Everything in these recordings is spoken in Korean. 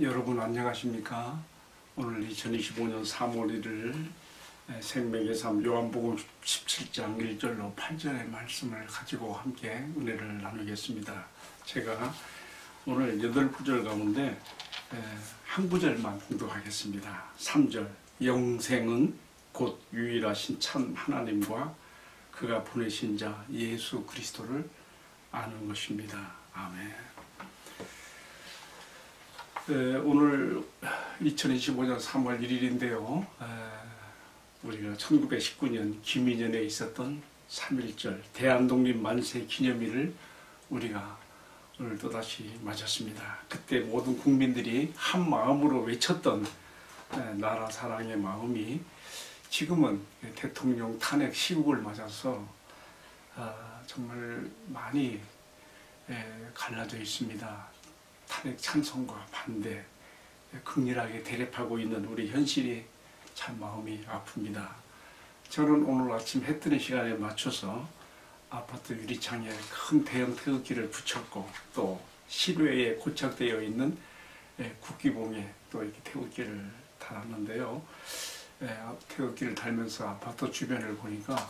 여러분 안녕하십니까? 오늘 2025년 3월 1일 생명의 삶 요한복음 17장 1절로 8절의 말씀을 가지고 함께 은혜를 나누겠습니다. 제가 오늘 8구절 가운데 한 구절만 봉독하겠습니다. 3절 영생은 곧 유일하신 참 하나님과 그가 보내신 자 예수 그리스도를 아는 것입니다. 아멘. 오늘 2025년 3월 1일인데요. 우리가 1919년 김인현에 있었던 3.1절 대한독립 만세 기념일을 우리가 오늘 또다시 맞았습니다. 그때 모든 국민들이 한 마음으로 외쳤던 나라 사랑의 마음이 지금은 대통령 탄핵 시국을 맞아서 정말 많이 갈라져 있습니다. 탄핵 찬성과 반대, 극렬하게 대립하고 있는 우리 현실이 참 마음이 아픕니다. 저는 오늘 아침 해 뜨는 시간에 맞춰서 아파트 유리창에 큰 대형 태극기를 붙였고 또 실외에 고착되어 있는 국기봉에 또 이렇게 태극기를 달았는데요. 태극기를 달면서 아파트 주변을 보니까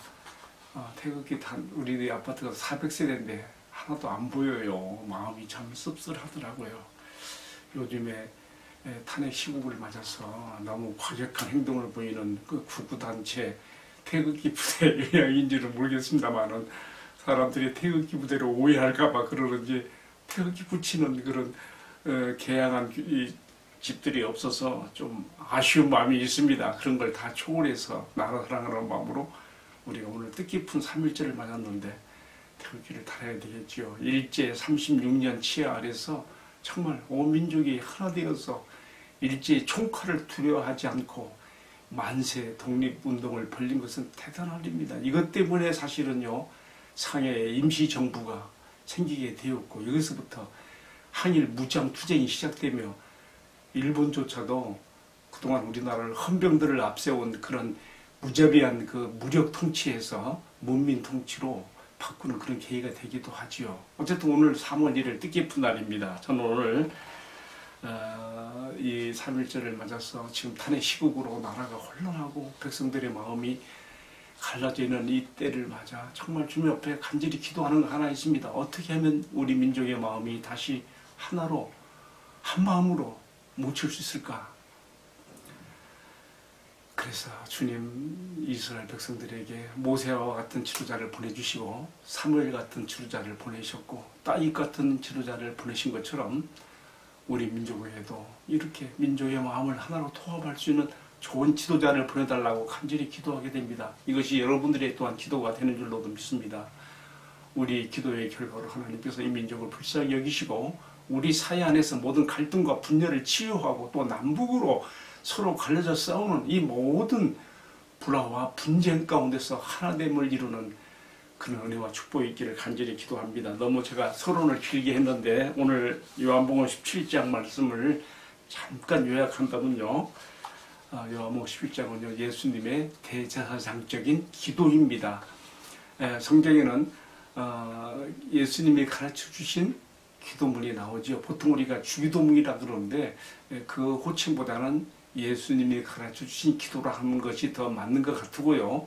태극기 우리 아파트가 400세대인데 하나도 안 보여요. 마음이 참 씁쓸하더라고요. 요즘에 탄핵 시국을 맞아서 너무 과격한 행동을 보이는 그 구구단체 태극기 부대 영향인지는 모르겠습니다만은 사람들이 태극기 부대로 오해할까봐 그러는지 태극기 붙이는 그런 개양한 집들이 없어서 좀 아쉬운 마음이 있습니다. 그런 걸 다 초월해서 나라 사랑하는 마음으로 우리가 오늘 뜻깊은 3.1절을 맞았는데 태극기를 달아야 되겠지요. 일제 36년 치하 아래서 정말 온 민족이 하나 되어서 일제의 총칼을 두려워하지 않고 만세 독립운동을 벌린 것은 대단한 일입니다. 이것 때문에 사실은요 상해에 임시정부가 생기게 되었고 여기서부터 한일 무장투쟁이 시작되며 일본조차도 그동안 우리나라를 헌병들을 앞세운 그런 무자비한 그 무력 통치에서 문민 통치로 바꾸는 그런 계기가 되기도 하지요. 어쨌든 오늘 3월 1일 뜻깊은 날입니다. 저는 오늘 이 3.1절을 맞아서 지금 탄핵 시국으로 나라가 혼란하고 백성들의 마음이 갈라져 있는 이 때를 맞아 정말 주님 앞에 간절히 기도하는 거 하나 있습니다. 어떻게 하면 우리 민족의 마음이 다시 하나로 한 마음으로 뭉칠 수 있을까? 그래서 주님 이스라엘 백성들에게 모세와 같은 지도자를 보내주시고 사무엘 같은 지도자를 보내셨고 다윗 같은 지도자를 보내신 것처럼 우리 민족에도 이렇게 민족의 마음을 하나로 통합할 수 있는 좋은 지도자를 보내달라고 간절히 기도하게 됩니다. 이것이 여러분들의 또한 기도가 되는 줄로도 믿습니다. 우리 기도의 결과로 하나님께서 이 민족을 불쌍히 여기시고 우리 사회 안에서 모든 갈등과 분열을 치유하고 또 남북으로 서로 갈려져 싸우는 이 모든 불화와 분쟁 가운데서 하나됨을 이루는 그런 은혜와 축복이 있기를 간절히 기도합니다. 너무 제가 서론을 길게 했는데 오늘 요한복음 17장 말씀을 잠깐 요약한다면요. 요한복음 17장은요. 예수님의 대제사장적인 기도입니다. 성경에는 예수님이 가르쳐 주신 기도문이 나오죠. 보통 우리가 주기도문이라 그러는데 그 호칭보다는 예수님이 가르쳐 주신 기도를 하는 것이 더 맞는 것 같고요.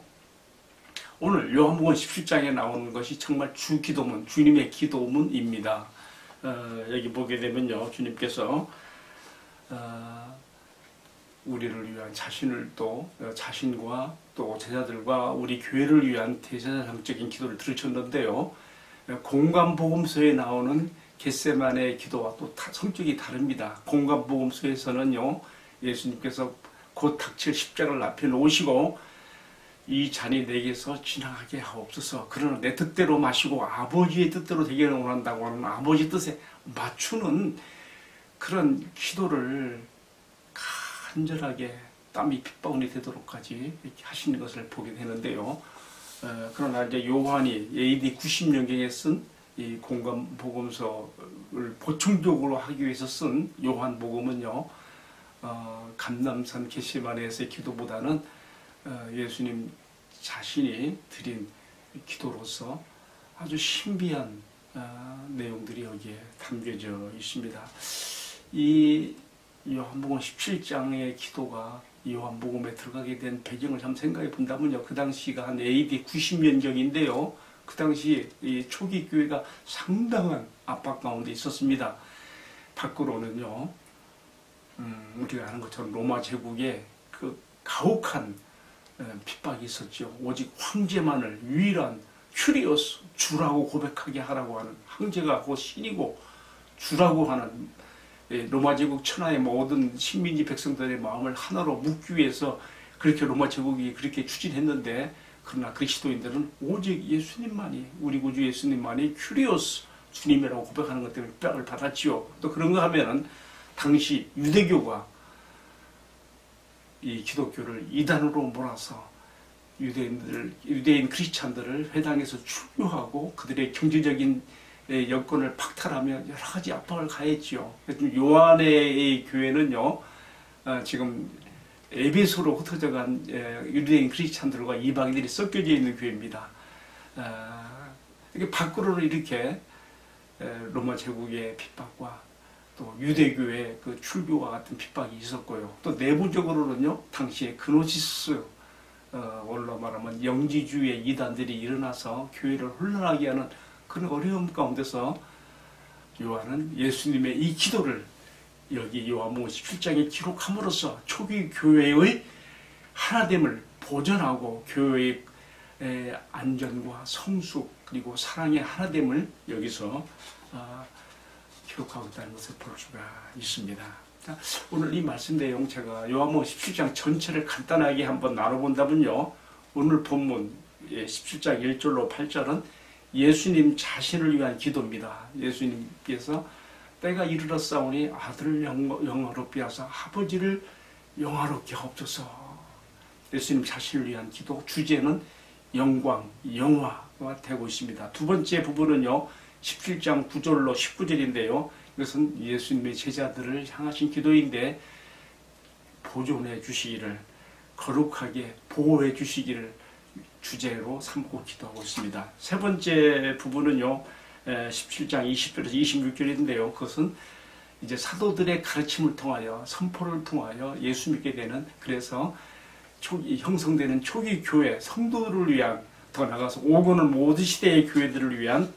오늘 요한복음 17장에 나오는 것이 정말 주기도문, 주님의 기도문입니다. 여기 보게 되면요. 주님께서 우리를 위한 자신을 또 자신과 또 제자들과 우리 교회를 위한 대제사장적인 기도를 들으셨는데요. 공관복음서에 나오는 겟세마네의 기도와 또 성격이 다릅니다. 공관복음서에서는요. 예수님께서 곧 닥칠 십자가를 앞에 놓으시고 이 잔이 내게서 지나가게 하옵소서. 그러나 내 뜻대로 마시고 아버지의 뜻대로 되기를 원한다고 하는 아버지 뜻에 맞추는 그런 기도를 간절하게 땀이 핏방울이 되도록까지 이렇게 하시는 것을 보게 되는데요. 그러나 이제 요한이 AD 90년경에 쓴 이 공관복음서를 보충적으로 하기 위해서 쓴 요한복음은요. 감람산 겟세마네에서의 기도보다는 예수님 자신이 드린 기도로서 아주 신비한 내용들이 여기에 담겨져 있습니다. 이 요한복음 17장의 기도가 요한복음에 들어가게 된 배경을 한번 생각해 본다면요. 그 당시가 한 AD 90년경인데요. 그 당시 이 초기 교회가 상당한 압박 가운데 있었습니다. 밖으로는요, 우리가 아는 것처럼 로마 제국의 그 가혹한 핍박이 있었죠. 오직 황제만을 유일한 큐리오스, 주라고 고백하게 하라고 하는, 황제가 곧 신이고 주라고 하는 로마 제국 천하의 모든 식민지 백성들의 마음을 하나로 묶기 위해서 그렇게 로마 제국이 그렇게 추진했는데, 그러나 그리스도인들은 오직 예수님만이, 우리 구주 예수님만이 큐리오스, 주님이라고 고백하는 것 때문에 핍박을 받았지요. 또 그런가 하면은 당시 유대교가 이 기독교를 이단으로 몰아서 유대인 크리스찬들을 회당에서 출교하고 그들의 경제적인 여건을 박탈하며 여러 가지 압박을 가했지요. 요한의 교회는요, 지금 에베소로 흩어져간 유대인 크리스찬들과 이방인들이 섞여져 있는 교회입니다. 밖으로는 이렇게 로마 제국의 핍박과 또 유대교의 그 출교와 같은 핍박이 있었고요. 또 내부적으로는요, 당시에 그노시스, 원로 말하면 영지주의 이단들이 일어나서 교회를 혼란하게 하는 그런 어려움 가운데서 요한은 예수님의 이 기도를 여기 요한복음 17장에 기록함으로써 초기 교회의 하나됨을 보존하고 교회의 안전과 성숙 그리고 사랑의 하나됨을 여기서 기록하고 있다는 것을 볼 수가 있습니다. 자, 오늘 이 말씀 내용 제가 요한복음 17장 전체를 간단하게 한번 나눠본다면요, 오늘 본문 17장 1절로 8절은 예수님 자신을 위한 기도입니다. 예수님께서 때가 이르렀사오니 아들을 영화롭게 하사 아버지를 영화롭게 하옵소서. 예수님 자신을 위한 기도, 주제는 영광, 영화가 되고 있습니다. 두 번째 부분은요, 17장 9절로 19절인데요. 이것은 예수님의 제자들을 향하신 기도인데, 보존해 주시기를, 거룩하게 보호해 주시기를 주제로 삼고 기도하고 있습니다. 세 번째 부분은요, 17장 20절에서 26절인데요. 그것은 이제 사도들의 가르침을 통하여, 선포를 통하여 예수 믿게 되는, 그래서 형성되는 초기 교회, 성도들을 위한, 더 나아가서 오고는 모든 시대의 교회들을 위한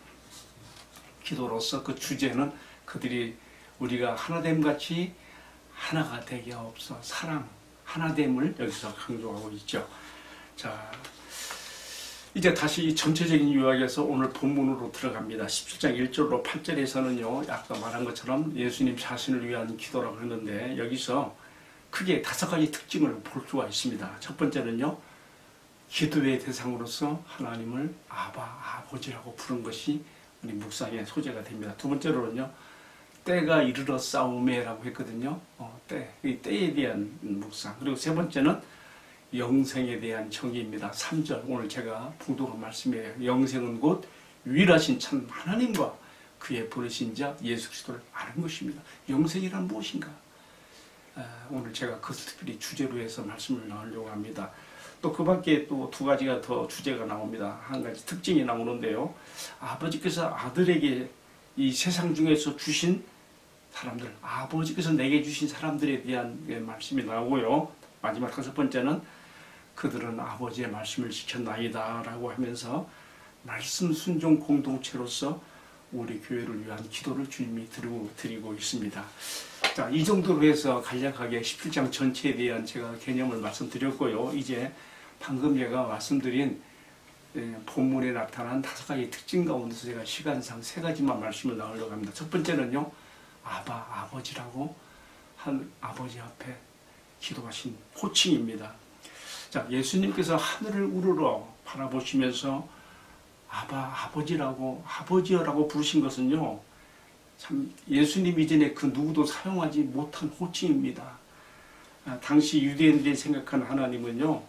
기도로서 그 주제는 그들이 우리가 하나됨같이 하나가 되게 하옵소서, 사랑, 하나됨을 여기서 강조하고 있죠. 자, 이제 다시 이 전체적인 요약에서 오늘 본문으로 들어갑니다. 17장 1절로 8절에서는요, 아까 말한 것처럼 예수님 자신을 위한 기도라고 했는데, 여기서 크게 5가지 특징을 볼 수가 있습니다. 첫 번째는요, 기도의 대상으로서 하나님을 아버지라고 부른 것이 우리 묵상의 소재가 됩니다. 두 번째로는요, 때가 이르렀사오매라고 했거든요. 이 때에 대한 묵상. 그리고 세 번째는 영생에 대한 정의입니다. 3절, 오늘 제가 봉독한 말씀이에요. 영생은 곧 유일하신 참 하나님과 그의 보내신 자 예수 그리스도를 아는 것입니다. 영생이란 무엇인가? 오늘 제가 그것을 특별히 주제로 해서 말씀을 나누려고 합니다. 또 그 밖에 또 2가지가 더 주제가 나옵니다. 한 가지 특징이 나오는데요, 아버지께서 아들에게 이 세상 중에서 주신 사람들, 아버지께서 내게 주신 사람들에 대한 말씀이 나오고요, 마지막 5번째는 그들은 아버지의 말씀을 지켰나이다 라고 하면서 말씀 순종 공동체로서 우리 교회를 위한 기도를 주님이 드리고 있습니다. 자, 이 정도로 해서 간략하게 17장 전체에 대한 제가 개념을 말씀드렸고요. 이제 방금 제가 말씀드린 본문에 나타난 5가지 특징 가운데서 제가 시간상 3가지만 말씀을 나누려고 합니다. 첫 번째는요, 아버지라고 한 아버지 앞에 기도하신 호칭입니다. 자, 예수님께서 하늘을 우러러 바라보시면서 아버지라고, 아버지여라고 부르신 것은요, 참 예수님 이전에 그 누구도 사용하지 못한 호칭입니다. 당시 유대인들이 생각하는 하나님은요,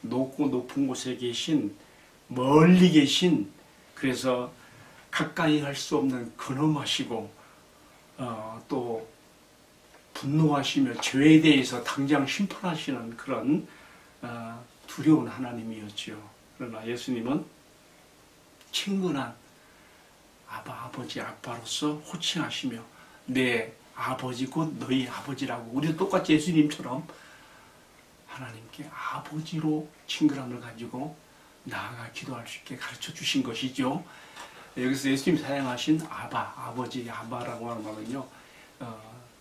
높고 높은 곳에 계신, 멀리 계신, 그래서 가까이 할 수 없는 근엄하시고 또 분노하시며 죄에 대해서 당장 심판하시는 그런 두려운 하나님이었죠. 그러나 예수님은 친근한 아버지, 아빠로서 호칭하시며 내 아버지 곧 너희 아버지라고 우리도 똑같이 예수님처럼 하나님께 아버지로 친근함을 가지고 나아가 기도할 수 있게 가르쳐 주신 것이죠. 여기서 예수님 사용하신 아바, 아버지, 아바라고 하는 말은요,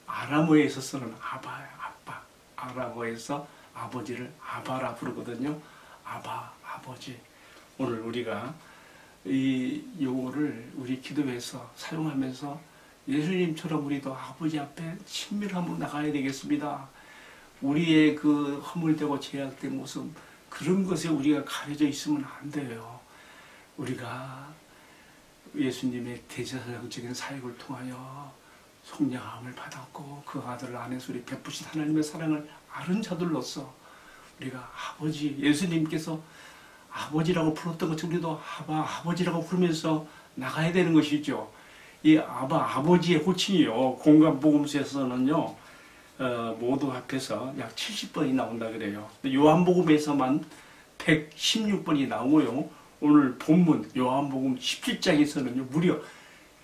아람어에서 쓰는 아바야, 아빠. 아람어에서 아버지를 아바라 부르거든요. 아바, 아버지. 오늘 우리가 이 용어를 우리 기도에서 사용하면서 예수님처럼 우리도 아버지 앞에 친밀함으로 나가야 되겠습니다. 우리의 그 허물되고 제약된 모습, 그런 것에 우리가 가려져 있으면 안 돼요. 우리가 예수님의 대제사장적인 사역을 통하여 속량함을 받았고 그 아들 안에서 우리 베푸신 하나님의 사랑을 아는 자들로서 우리가 아버지, 예수님께서 아버지라고 불렀던 것처럼 우리도 아버지라고 부르면서 나가야 되는 것이죠. 이 아버지의 호칭이요, 공간복음서에서는요, 모두 합해서 약 70번이 나온다 그래요. 요한복음에서만 116번이 나오고요. 오늘 본문 요한복음 17장에서는요, 무려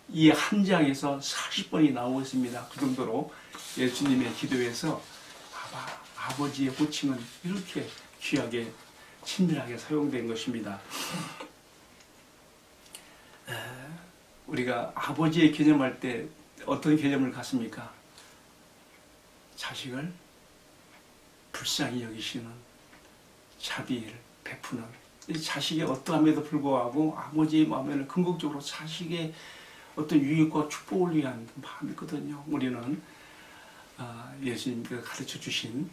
이 한 장에서 40번이 나오고 있습니다. 그 정도로 예수님의 기도에서 아버지의 호칭은 이렇게 귀하게 친밀하게 사용된 것입니다. 우리가 아버지의 개념할 때 어떤 개념을 갖습니까? 자식을 불쌍히 여기시는, 자비를 베푸는, 이 자식의 어떠함에도 불구하고 아버지의 마음에는 긍정적으로 자식의 어떤 유익과 축복을 위한 마음이거든요. 우리는 예수님께서 가르쳐 주신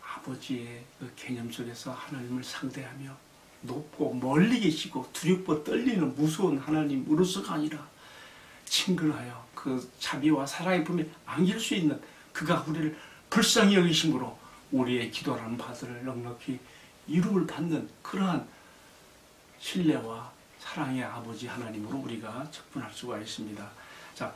아버지의 그 개념 속에서 하나님을 상대하며 높고 멀리 계시고 두렵고 떨리는 무서운 하나님으로서가 아니라 친근하여 그 자비와 사랑의 품에 안길 수 있는, 그가 우리를 불쌍히 여기심으로 우리의 기도라는 바들을 넉넉히 이름을 받는 그러한 신뢰와 사랑의 아버지 하나님으로 우리가 접근할 수가 있습니다. 자,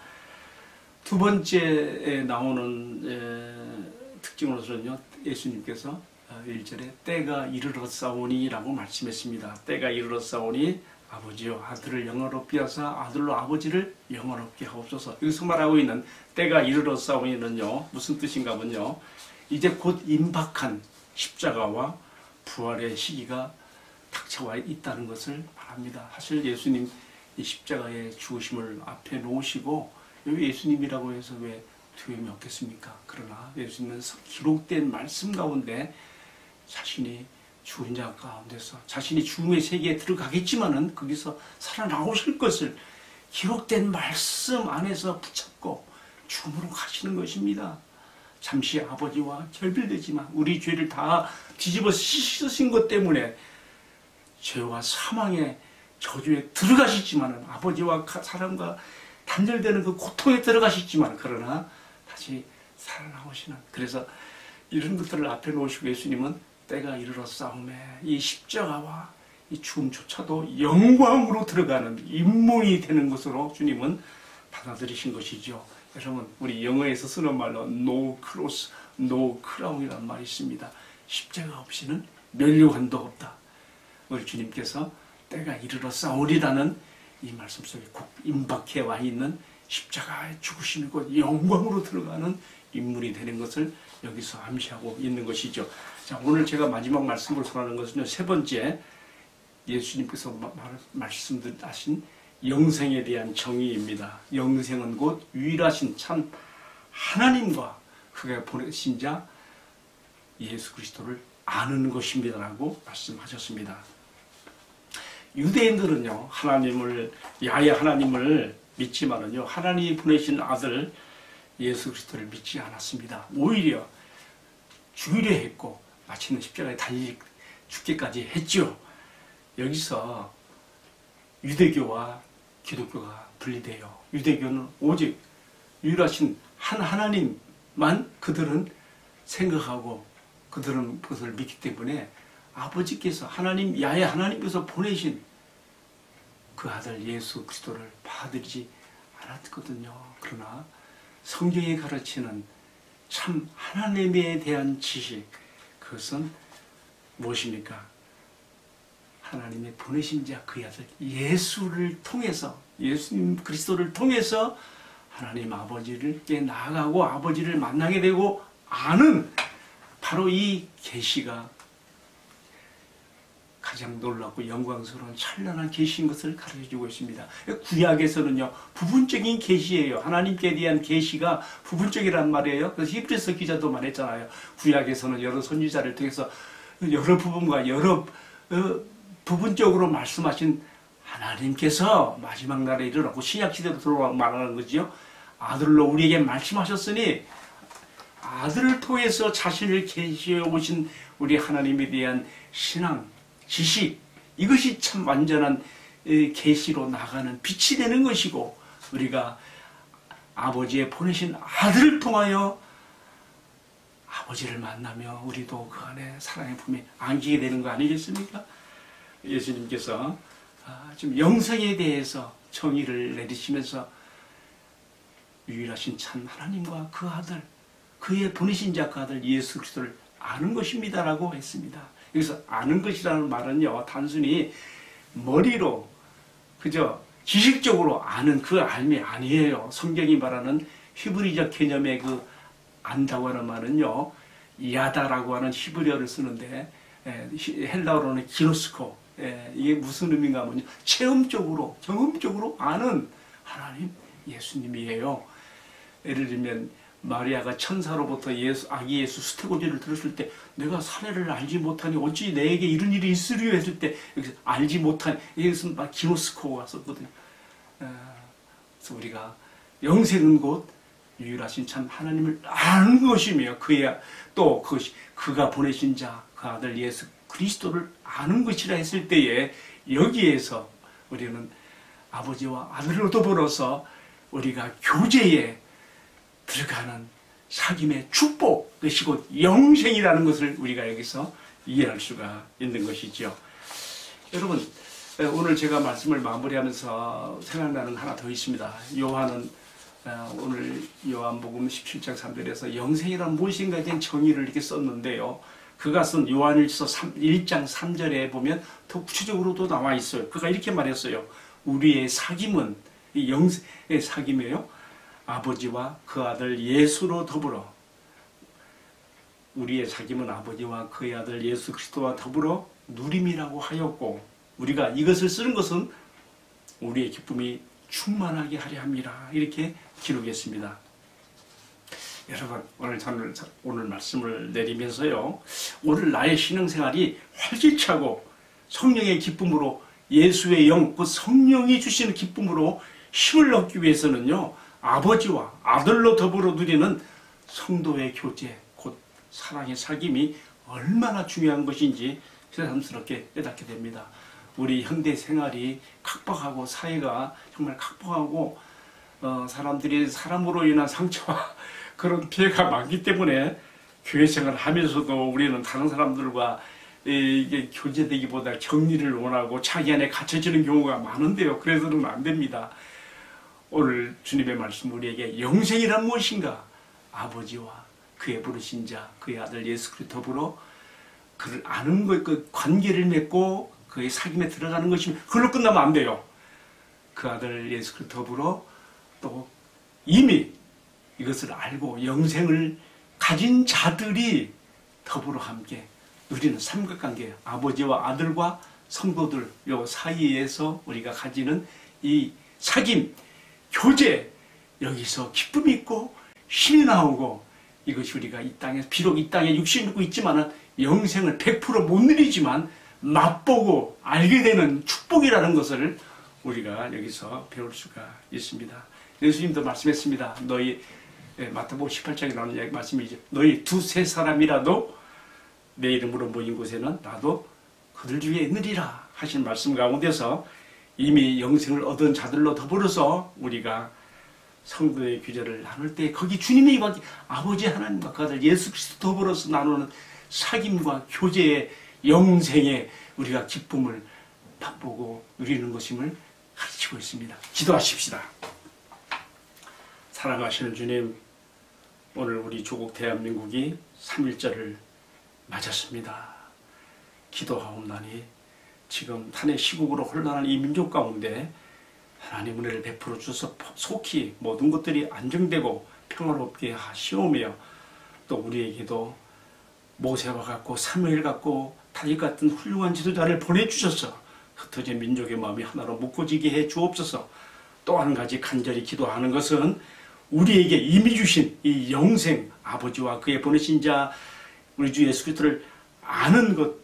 두 번째에 나오는 특징으로서는요, 예수님께서 1절에 때가 이르렀사오니 라고 말씀했습니다. 때가 이르렀사오니 아버지여 아들을 영화롭게 하사 아들로 아버지를 영화롭게 하옵소서. 여기서 말하고 있는 때가 이르렀사오니는요, 무슨 뜻인가 하면요, 이제 곧 임박한 십자가와 부활의 시기가 닥쳐와 있다는 것을 말합니다. 사실 예수님 이 십자가의 죽으심을 앞에 놓으시고 여기 예수님이라고 해서 왜 두려움이 없겠습니까? 그러나 예수님은 기록된 말씀 가운데 자신이 죽은 자 가운데서 자신이 죽음의 세계에 들어가겠지만은 거기서 살아나오실 것을 기록된 말씀 안에서 붙잡고 죽음으로 가시는 것입니다. 잠시 아버지와 결별되지만 우리 죄를 다 뒤집어 씻으신 것 때문에 죄와 사망의 저주에 들어가시지만은, 아버지와 사랑과 단절되는 그 고통에 들어가시지만, 그러나 다시 살아나오시는, 그래서 이런 것들을 앞에 놓으시고 예수님은 때가 이르렀사오매 이 십자가와 이 죽음조차도 영광으로 들어가는 인문이 되는 것으로 주님은 받아들이신 것이죠. 여러분, 우리 영어에서 쓰는 말로 no cross, no crown이라는 말이 있습니다. 십자가 없이는 면류관도 없다. 우리 주님께서 때가 이르렀사오리라는 이 말씀 속에 꼭 임박해 와 있는 십자가의 죽으심이 곧 영광으로 들어가는 인물이 되는 것을 여기서 암시하고 있는 것이죠. 자, 오늘 제가 마지막 말씀을 전하는 것은요, 세 번째 예수님께서 말씀하신 영생에 대한 정의입니다. 영생은 곧 유일하신 참 하나님과 그가 보내신 자 예수 그리스도를 아는 것입니다라고 말씀하셨습니다. 유대인들은요, 하나님을, 야훼 하나님을 믿지만은요, 하나님이 보내신 아들 예수 그리스도를 믿지 않았습니다. 오히려 죽이려 했고 마침내 십자가에 달리 죽기까지 했죠. 여기서 유대교와 기독교가 분리돼요. 유대교는 오직 유일하신 한 하나님만 그들은 생각하고 그들은 그것을 믿기 때문에 아버지께서 하나님, 야훼 하나님께서 보내신 그 아들 예수 그리스도를 받아들이지 않았거든요. 그러나 성경이 가르치는 참 하나님에 대한 지식, 그것은 무엇입니까? 하나님의 보내신 자 그 아들 예수를 통해서, 예수님 그리스도를 통해서 하나님 아버지께 나아가고 아버지를 만나게 되고 아는 바로 이 계시가 가장 놀랍고 영광스러운 찬란한 계시인 것을 가르쳐주고 있습니다. 구약에서는요 부분적인 계시예요. 하나님께 대한 계시가 부분적이란 말이에요. 그래서 히브리서 기자도 말했잖아요. 구약에서는 여러 선지자를 통해서 여러 부분과 여러 부분적으로 말씀하신 하나님께서 마지막 날에 이르라고 신약시대로 들어와 말하는 거지요. 아들로 우리에게 말씀하셨으니 아들을 통해서 자신을 계시해 오신 우리 하나님에 대한 신앙, 지식, 이것이 참 완전한 계시로 나가는 빛이 되는 것이고, 우리가 아버지의 보내신 아들을 통하여 아버지를 만나며 우리도 그 안에 사랑의 품에 안기게 되는 거 아니겠습니까? 예수님께서 지금 영생에 대해서 정의를 내리시면서 유일하신 참 하나님과 그 아들, 그의 보내신 자 그 아들 예수 그리스도를 아는 것입니다라고 했습니다. 여기서 아는 것이라는 말은요, 단순히 머리로 그저 지식적으로 아는 그 알미 아니에요. 성경이 말하는 히브리적 개념의 그 안다고 하는 말은요, 야다라고 하는 히브리어를 쓰는데 헬라어로는 기노스코, 이게 무슨 의미인가 하면 체험적으로 경험적으로 아는 하나님 예수님이에요. 예를 들면 마리아가 천사로부터 아기 예수 수태고지를 들었을 때 내가 사례를 알지 못하니 어찌 내게 이런 일이 있으리요 했을 때 여기서 알지 못하니 이것은 막 기노스코가 썼거든요. 그래서 우리가 영생은 곧 유일하신 참 하나님을 아는 것이며 또 그가 보내신 자 그 아들 예수 그리스도를 아는 것이라 했을 때에 여기에서 우리는 아버지와 아들로 더불어서 우리가 교제에 들어가는 사귐의 축복, 그것이 곧 영생이라는 것을 우리가 여기서 이해할 수가 있는 것이죠. 여러분, 오늘 제가 말씀을 마무리하면서 생각나는 하나 더 있습니다. 요한은 오늘 요한복음 17장 3절에서 영생이란 무엇인가에 대한 정의를 이렇게 썼는데요. 그것은 요한일서 1장 3절에 보면 더 구체적으로도 나와 있어요. 그가 이렇게 말했어요. 우리의 사귐은, 이 영생의 사귐이에요. 아버지와 그 아들 예수로 더불어, 우리의 사귐은 아버지와 그의 아들 예수 그리스도와 더불어 누림이라고 하였고, 우리가 이것을 쓰는 것은 우리의 기쁨이 충만하게 하려 함이라, 이렇게 기록했습니다. 여러분, 오늘 말씀을 내리면서요, 오늘 나의 신앙생활이 활기차고 성령의 기쁨으로, 예수의 영, 그 성령이 주시는 기쁨으로 힘을 얻기 위해서는요, 아버지와 아들로 더불어 누리는 성도의 교제, 곧 사랑의 사귐이 얼마나 중요한 것인지 새삼스럽게 깨닫게 됩니다. 우리 현대 생활이 각박하고 사회가 정말 각박하고 사람들이 사람으로 인한 상처와 그런 피해가 많기 때문에 교회 생활을 하면서도 우리는 다른 사람들과 이게 교제되기보다 격리를 원하고 자기 안에 갇혀지는 경우가 많은데요. 그래서는 안 됩니다. 오늘 주님의 말씀 우리에게 영생이란 무엇인가? 아버지와 그의 부르신 자, 그의 아들 예수 그리스도 더불어 그를 아는 것, 그 관계를 맺고 그의 사귐에 들어가는 것이면 그걸로 끝나면 안 돼요. 그 아들 예수 그리스도 더불어 또 이미 이것을 알고 영생을 가진 자들이 더불어 함께 누리는 삼각관계예요. 아버지와 아들과 성도들 요 사이에서 우리가 가지는 이 사귐, 교제, 여기서 기쁨이 있고 힘이 나오고, 이것이 우리가 이 땅에 비록 이 땅에 육신을 입고 있지만 영생을 100% 못 누리지만 맛보고 알게 되는 축복이라는 것을 우리가 여기서 배울 수가 있습니다. 예수님도 말씀했습니다. 마태복음 18장에 나오는 말씀이죠. 너희 두세 사람이라도 내 이름으로 모인 곳에는 나도 그들 중에 있느리라 하신 말씀 가운데서 이미 영생을 얻은 자들로 더불어서 우리가 성도의 규제를 나눌 때 거기 주님의 아버지 하나님과 그 아들 예수 그리스도 더불어서 나누는 사귐과 교제의 영생에 우리가 기쁨을 맛보고 누리는 것임을 가르치고 있습니다. 기도하십시다. 사랑하시는 주님, 오늘 우리 조국 대한민국이 3.1절을 맞았습니다. 기도하옵나니 지금 탄핵 시국으로 혼란한 이 민족 가운데 하나님 은혜를 베풀어 주셔서 속히 모든 것들이 안정되고 평화롭게 하시오며, 또 우리에게도 모세와 같고 사무엘 같고 다윗 같은 훌륭한 지도자를 보내주셔서 흩어진 민족의 마음이 하나로 묶어지게 해 주옵소서. 또 한 가지 간절히 기도하는 것은 우리에게 이미 주신 이 영생, 아버지와 그의 보내신 자 우리 주 예수 그리스도를 아는 것,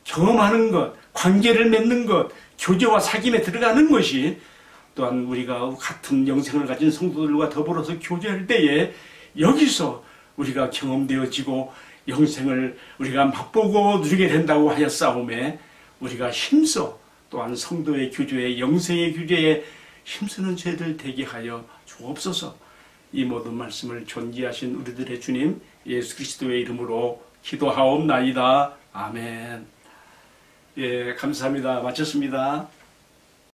경험하는 것, 관계를 맺는 것, 교제와 사귐에 들어가는 것이, 또한 우리가 같은 영생을 가진 성도들과 더불어서 교제할 때에 여기서 우리가 경험되어지고 영생을 우리가 맛보고 누리게 된다고 하였사오매, 우리가 힘써 또한 성도의 교제에, 영생의 교제에 힘쓰는 죄들 되게 하여 주옵소서. 이 모든 말씀을 존귀하신 우리들의 주님 예수 그리스도의 이름으로 기도하옵나이다. 아멘. 예, 감사합니다. 마쳤습니다.